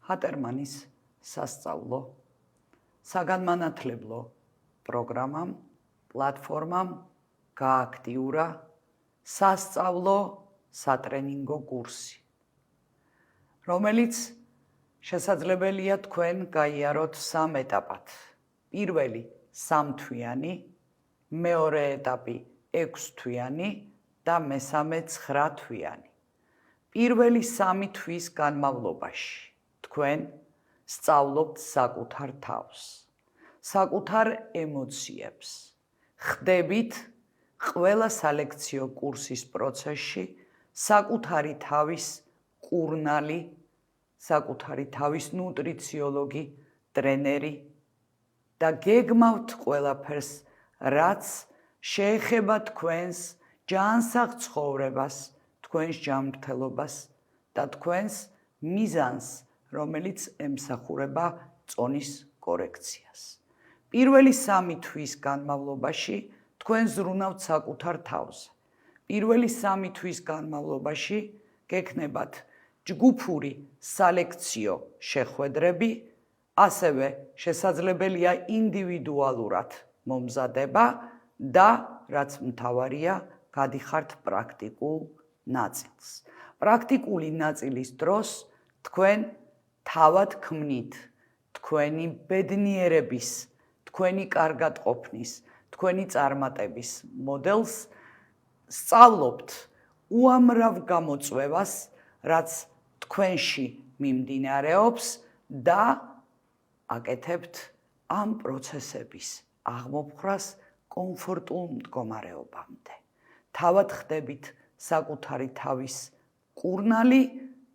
ჰატერმანის სასწავლო, საგანმანათლებლო პროგრამამ, პლატფორმამ გააქტიურა სასწავლო სატრენინგო კურსი, რომელიც შესაძლებელია თქვენ გაიაროთ 3 ეტაპად. პირველი 3 თვიანი, მეორე ეტაპი 6 თვიანი და მესამე 9 თვიანი. პირველი 3 თვის განმავლობაში თქვენ სწავლობთ საკუთარ თავს, საკუთარ ემოციებს, ხდებით ყველა სალექციო კურსის პროცესში საკუთარი თავის კურნალი, საკუთარი თავის ნუტრიციოლოგი, ტრენერი და გეგმავთ ყველაფერს, რაც შეეხება თქვენს ჯანსაღ ცხოვრებას, თქვენს ჯანმრთელობას და თქვენს მიზანს, რომელიც ემსახურება წონის კორექციას. პირველი 3 თვის განმავლობაში თქვენ ზრუნავთ საკუთარ თავზე. პირველი 3 თვის განმავლობაში გექნებათ ჯგუფური სალექციო შეხვედრები, ასევე შესაძლებელია ინდივიდუალურად მომზადება და რაც მთავარია, გადიხართ პრაქტიკულ ნაწილს. პრაქტიკული ნაწილის დროს თქვენ თავად ქმნით თქვენი ბედნიერების, თქვენი კარგად ყოფნის, თქვენი წარმატების მოდელს, სწავლობთ უამრავ გამოწვევას, რაც თქვენში მიმდინარეობს და აკეთებთ ამ პროცესების აღმოფხრას კომფორტულ მდგომარეობამდე. თავად ხდებით საკუთარი თავის კურნალი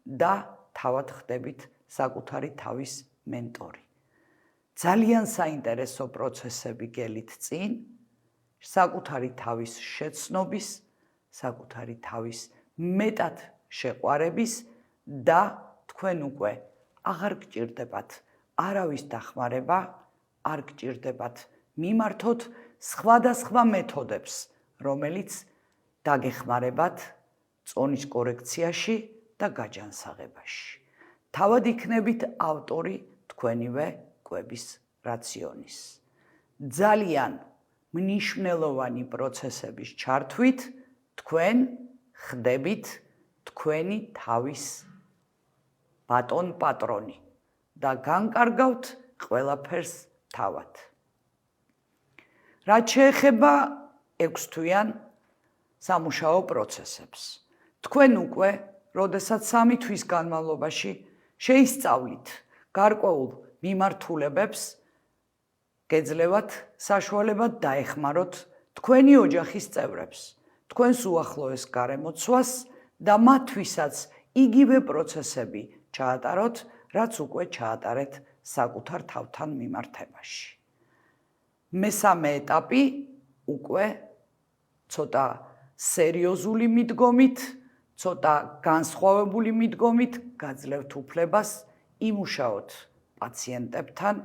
და თავად ხდებით საკუთარი თავის მენტორი. ძალიან საინტერესო პროცესები გელით წინ, საკუთარი თავის შეცნობის, საკუთარი თავის მეტად შეყვარების და თქვენ უკვე აღარ გჭირდებათ არავის დახმარება, არ გჭირდებათ მიმართოთ სხვადასხვა მეთოდებს, რომელიც დაგეხმარებათ წონის კორექციაში და გაჯანსაღებაში. თავად იქნებით ავტორი თქვენივე კვების რაციონის. ძალიან მნიშვნელოვანი პროცესების ჩართვით თქვენ ხდებით თქვენი თავის ბატონ პატრონი და განკარგავთ ყველაფერს თავად. რაც შეეხება 6 თვიან სამუშაო პროცესებს. თქვენ უკვე, როდესაც 3 თვის განმავლობაში შეისწავლით გარკვეულ მიმართულებებს, გეძლევათ საშუალება დაეხმაროთ თქვენი ოჯახის წევრებს, თქვენს უახლოეს გარემოცვას და მათთვისაც იგივე პროცესები ჩაატაროთ, რაც უკვე ჩაატარეთ საკუთარ თავთან მიმართებაში. მესამე ეტაპი უკვე ცოტა სერიოზული მიდგომით, ცოტა განსხვავებული მიდგომით გაძლევთ უფლებას იმუშაოთ პაციენტებთან.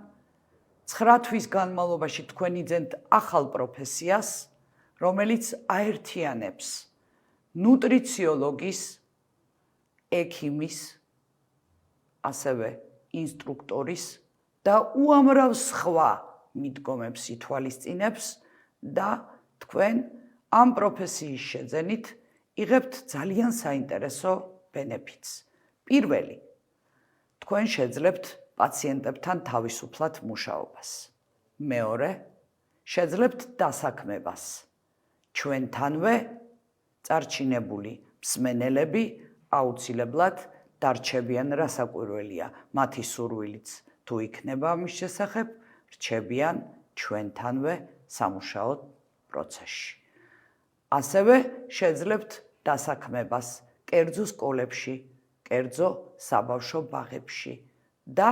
9 თვის განმავლობაში თქვენ იძენთ ახალ პროფესიას, რომელიც აერთიანებს ნუტრიციოლოგის, ექიმის, ასევე ინსტრუქტორის და უამრავ სხვა მიდგომებს ითვალისწინებს და თქვენ ამ პროფესიის შეძენით იღებთ ძალიან საინტერესო ბენეფიტს. პირველი, თქვენ შეძლებთ პაციენტებთან თავისუფლად მუშაობას. მეორე, შეძლებთ დასაქმებას. ჩვენთანვე წარჩინებული მსმენელები აუცილებლად დარჩებიან, რასაკვირველია, მათი სურვილიც თუ იქნება ამის შესახებ, რჩებიან ჩვენთანვე სამუშაო პროცესში. ასევე შეძლებთ დასაქმებას კერძო სკოლებში, კერძო საბავშვო ბაღებში და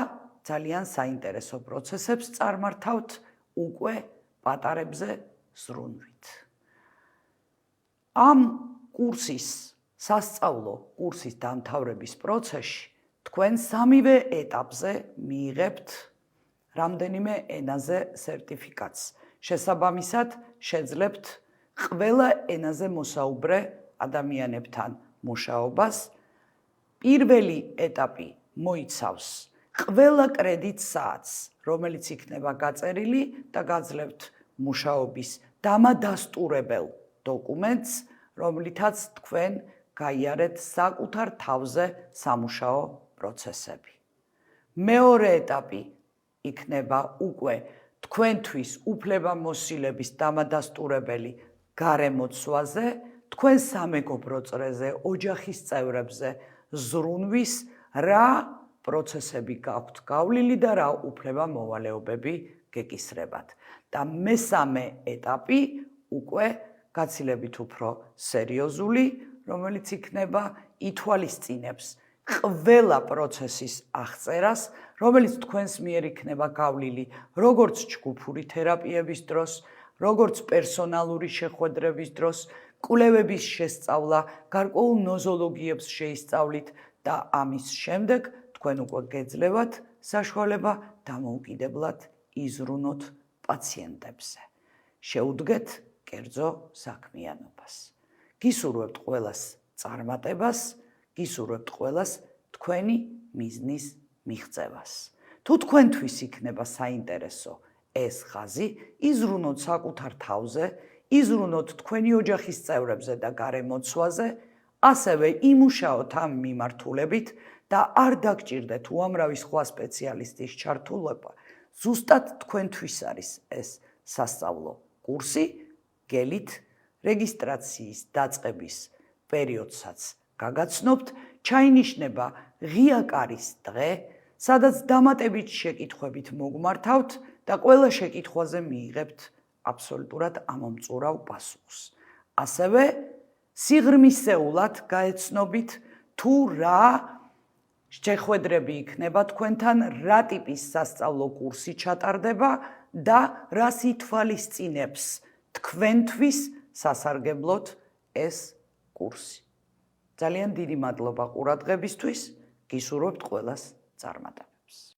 ძალიან საინტერესო პროცესებს წარმართავთ უკვე პატარებზე ზრუნვით. ამ კურსის, სასწავლო კურსის დამთავრების პროცესში თქვენ 3-ვე ეტაპზე მიიღებთ რამდენიმე ენაზე სერტიფიკატს. შესაბამისად, შეძლებთ ყველა ენაზე მოსაუბრე ადამიანებთან მუშაობას. პირველი ეტაპი მოიცავს ყველა კრედიტ საათს, რომელიც იქნება გაწერილი და გაძლევთ მუშაობის დამადასტურებელ დოკუმენტს, რომლითაც თქვენ გაიარეთ საკუთარ თავზე სამუშაო პროცესები. მეორე ეტაპი იქნება უკვე თქვენთვის უფლებამოსილების დამადასტურებელი გარემოცვაზე, თქვენ სამეგობრო წრეზე, ოჯახის წევრებზე ზრუნვის, რა პროცესები გაქვთ გავლილი და რა უფლება-მოვალეობები გეკისრებათ. და მესამე ეტაპი უკვე გაცილებით უფრო სერიოზული, რომელიც იქნება ითვალისწინებს ყველა პროცესის აღწერას, რომელიც თქვენს მიერ იქნება გავლილი როგორც ჯგუფური თერაპიების დროს, როგორც პერსონალური შეხვედრების დროს, კვლევების შესწავლა, გარკვეულ ნოზოლოგიებს შეისწავლით და ამის შემდეგ თქვენ უკვე გეძლევათ საშუალება დამოუკიდებლად იზრუნოთ პაციენტებზე. შეუდგეთ კერძო საქმიანობას. გისურვებთ ყველას წარმატებას, გისურვებთ ყველას თქვენი მიზნის მიღწევას. თუ თქვენთვის იქნება საინტერესო ეს ხაზი, იზრუნოთ საკუთარ თავზე, იზრუნოთ თქვენი ოჯახის წევრებზე და გარემოცვაზე, ასევე იმუშაოთ ამ მიმართულებით და არ დაგჭირდეთ უამრავი სხვა სპეციალისტის ჩართულობა, ზუსტად თქვენთვის არის ეს სასწავლო კურსი, გელით რეგისტრაციის დაწყების პერიოდსაც გაგაცნობთ, ჩაინიშნება ღია კარის დღე, სადაც დამატებით შეკითხვებით მოგმართავთ და ყველა შეკითხვაზე მიიღებთ აბსოლუტურად ამომწურავ პასუხს. ასევე სიღრმისეულად გაეცნობით თუ რა შეხვედრები იქნება თქვენთან, რა ტიპის სასწავლო კურსი ჩატარდება და რას ითვალისწინებს თქვენთვის სასარგებლოდ ეს კურსი. ძალიან დიდი მადლობა ყურადღებისთვის, გისურვებთ ყველას წარმატებებს.